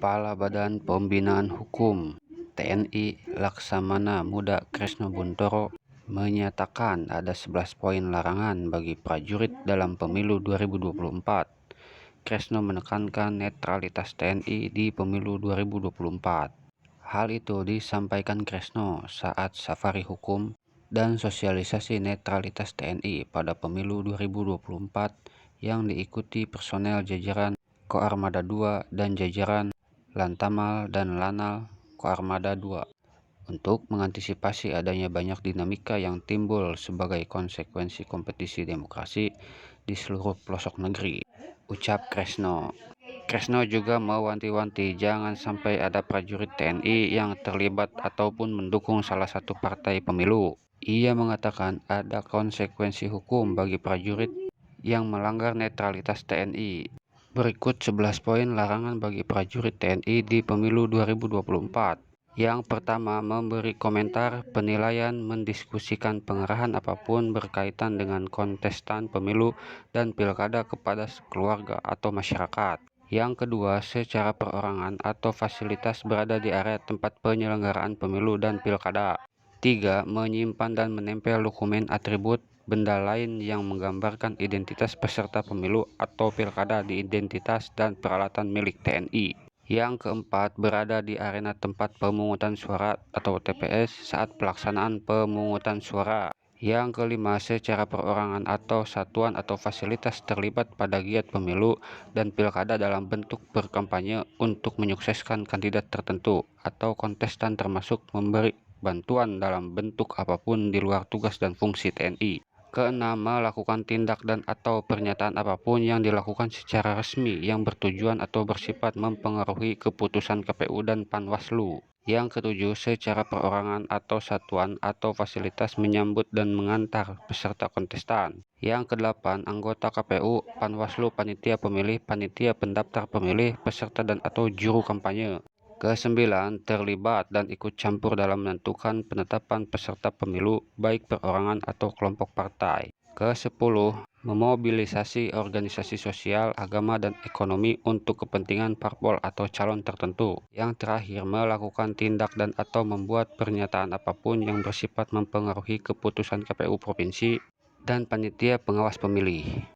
Kepala Badan Pembinaan Hukum TNI Laksamana Muda Kresno Buntoro menyatakan ada 11 poin larangan bagi prajurit dalam pemilu 2024. Kresno menekankan netralitas TNI di pemilu 2024. Hal itu disampaikan Kresno saat safari hukum dan sosialisasi netralitas TNI pada pemilu 2024 yang diikuti personel jajaran Koarmada II dan jajaran Lantamal dan Lanal Koarmada II untuk mengantisipasi adanya banyak dinamika yang timbul sebagai konsekuensi kompetisi demokrasi di seluruh pelosok negeri, ucap Kresno. Kresno juga mewanti-wanti jangan sampai ada prajurit TNI yang terlibat ataupun mendukung salah satu partai pemilu. Ia mengatakan ada konsekuensi hukum bagi prajurit yang melanggar netralitas TNI. Berikut 11 poin larangan bagi prajurit TNI di pemilu 2024. Yang pertama, memberi komentar, penilaian, mendiskusikan pengarahan apapun berkaitan dengan kontestan pemilu dan pilkada kepada keluarga atau masyarakat. Yang kedua, secara perorangan atau fasilitas berada di area tempat penyelenggaraan pemilu dan pilkada. 3. Menyimpan dan menempel dokumen atribut benda lain yang menggambarkan identitas peserta pemilu atau pilkada di identitas dan peralatan milik TNI. Yang keempat, berada di arena tempat pemungutan suara atau TPS saat pelaksanaan pemungutan suara. Yang kelima, secara perorangan atau satuan atau fasilitas terlibat pada giat pemilu dan pilkada dalam bentuk berkampanye untuk menyukseskan kandidat tertentu atau kontestan termasuk memberi bantuan dalam bentuk apapun di luar tugas dan fungsi TNI. Keenam, melakukan tindak dan atau pernyataan apapun yang dilakukan secara resmi yang bertujuan atau bersifat mempengaruhi keputusan KPU dan Panwaslu. Yang ketujuh, secara perorangan atau satuan atau fasilitas menyambut dan mengantar peserta kontestan. Yang kedelapan, anggota KPU, Panwaslu, panitia pemilih, panitia pendaftar pemilih, peserta dan atau juru kampanye. Kesembilan, terlibat dan ikut campur dalam menentukan penetapan peserta pemilu baik perorangan atau kelompok partai. Kesepuluh, memobilisasi organisasi sosial, agama, dan ekonomi untuk kepentingan parpol atau calon tertentu. Yang terakhir, melakukan tindak dan atau membuat pernyataan apapun yang bersifat mempengaruhi keputusan KPU provinsi dan panitia pengawas pemilih.